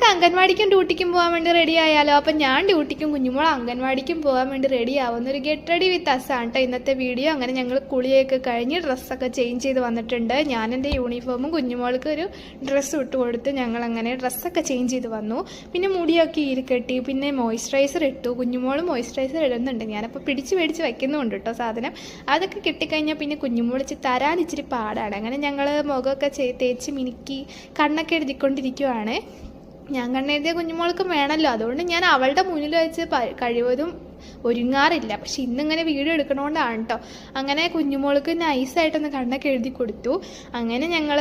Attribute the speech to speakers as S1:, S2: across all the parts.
S1: നമുക്ക് അംഗൻവാടിക്കും ഡ്യൂട്ടിക്കും പോകാൻ വേണ്ടി റെഡി ആയാലോ? അപ്പം ഞാൻ ഡ്യൂട്ടിക്കും കുഞ്ഞുമോൾ അംഗൻവാടിക്കും പോകാൻ വേണ്ടി റെഡി ആവുന്ന ഒരു ഗെറ്റ് റെഡി വിത്ത് അസ് ആണ് കേട്ടോ ഇന്നത്തെ വീഡിയോ. അങ്ങനെ ഞങ്ങൾ കുളിയൊക്കെ കഴിഞ്ഞ് ഡ്രസ്സൊക്കെ ചേഞ്ച് ചെയ്ത് വന്നിട്ടുണ്ട്. ഞാൻ എൻ്റെ യൂണിഫോമും കുഞ്ഞുമോൾക്ക് ഒരു ഡ്രസ്സ് ഇട്ട് കൊടുത്ത് ഞങ്ങൾ അങ്ങനെ ഡ്രസ്സൊക്കെ ചേഞ്ച് ചെയ്ത് വന്നു. പിന്നെ മുടിയൊക്കെ ഈരിക്കെട്ടി, പിന്നെ മോയ്സ്ചറൈസർ ഇട്ടു. കുഞ്ഞുമോൾ മോയ്സ്ചറൈസർ ഇടുന്നുണ്ട്, ഞാനപ്പോൾ പിടിച്ച് വയ്ക്കുന്നുണ്ട് കേട്ടോ സാധനം. അതൊക്കെ കിട്ടിക്കഴിഞ്ഞാൽ പിന്നെ കുഞ്ഞുമോൾ തരാൻ ഇച്ചിരി പാടാണ്. അങ്ങനെ ഞങ്ങൾ മുഖമൊക്കെ തേച്ച് മിനുക്കി കണ്ണൊക്കെ എഴുതിക്കൊണ്ടിരിക്കുവാണ്. ഞാൻ കണ്ണെഴുതിയ കുഞ്ഞുമോൾക്ക് വേണമല്ലോ, അതുകൊണ്ട് ഞാൻ അവളുടെ മുന്നിൽ വെച്ച് കഴിവതും ഒരുങ്ങാറില്ല. പക്ഷെ ഇന്നിങ്ങനെ വീഡിയോ എടുക്കണോണ്ടാണ് കേട്ടോ. അങ്ങനെ കുഞ്ഞുമോൾക്ക് നൈസായിട്ടൊന്ന് കണ്ണൊക്കെ എഴുതി കൊടുത്തു. അങ്ങനെ ഞങ്ങൾ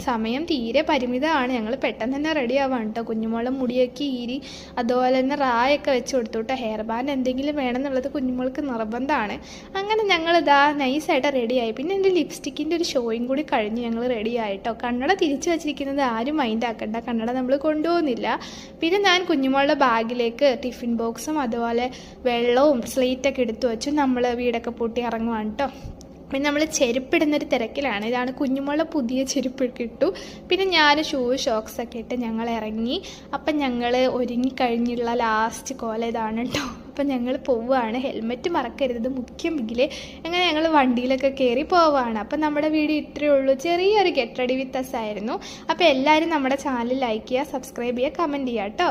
S1: സമയം തീരെ പരിമിതമാണ്, ഞങ്ങൾ പെട്ടെന്ന് തന്നെ റെഡി ആവാണ് കേട്ടോ. കുഞ്ഞുമോളെ മുടിയൊക്കെ ഈരി അതുപോലെ തന്നെ റായൊക്കെ വെച്ച് കൊടുത്തു കേട്ടോ. ഹെയർ ബാൻഡ് എന്തെങ്കിലും വേണമെന്നുള്ളത് കുഞ്ഞുമോൾക്ക് നിർബന്ധമാണ്. അങ്ങനെ ഞങ്ങളിതാ നൈസായിട്ട് റെഡിയായി. പിന്നെ എൻ്റെ ലിപ്സ്റ്റിക്കിൻ്റെ ഒരു ഷോയും കൂടി കഴിഞ്ഞ് ഞങ്ങൾ റെഡിയായി കേട്ടോ. കണ്ണട തിരിച്ചു വെച്ചിരിക്കുന്നത് ആരും മൈൻഡ് ആക്കണ്ട, കണ്ണട നമ്മൾ കൊണ്ടുപോകുന്നില്ല. പിന്നെ ഞാൻ കുഞ്ഞുമോളുടെ ബാഗിലേക്ക് ടിഫിൻ ബോക്സും അതുപോലെ വെള്ളവും സ്ലേറ്റൊക്കെ എടുത്തു വെച്ചു. നമ്മൾ വീടൊക്കെ പൂട്ടി ഇറങ്ങുവാണ് കേട്ടോ. പിന്നെ നമ്മൾ ചെരുപ്പിടുന്നൊരു തിരക്കിലാണ്. ഇതാണ് കുഞ്ഞുമോളുടെ പുതിയ ചെരുപ്പ് ഇട്ടു. പിന്നെ ഞാൻ ഷോക്സൊക്കെ ഇട്ട് ഞങ്ങൾ ഇറങ്ങി. അപ്പം ഞങ്ങൾ ഒരുങ്ങിക്കഴിഞ്ഞുള്ള ലാസ്റ്റ് കോല ഇതാണ് കേട്ടോ. അപ്പം ഞങ്ങൾ പോവുകയാണ്. ഹെൽമെറ്റ് മറക്കരുത്, മുഖ്യം ബിഗിലെ. അങ്ങനെ ഞങ്ങൾ വണ്ടിയിലൊക്കെ കയറി പോവുകയാണ്. അപ്പം നമ്മുടെ വീഡിയോ ഇത്രയേ ഉള്ളൂ, ചെറിയൊരു ഗെറ്റ് റെഡി വിത്ത് അസ് ആയിരുന്നു. അപ്പോൾ എല്ലാവരും നമ്മുടെ ചാനൽ ലൈക്ക് ചെയ്യുക, സബ്സ്ക്രൈബ് ചെയ്യുക, കമൻറ്റ് ചെയ്യുക കേട്ടോ.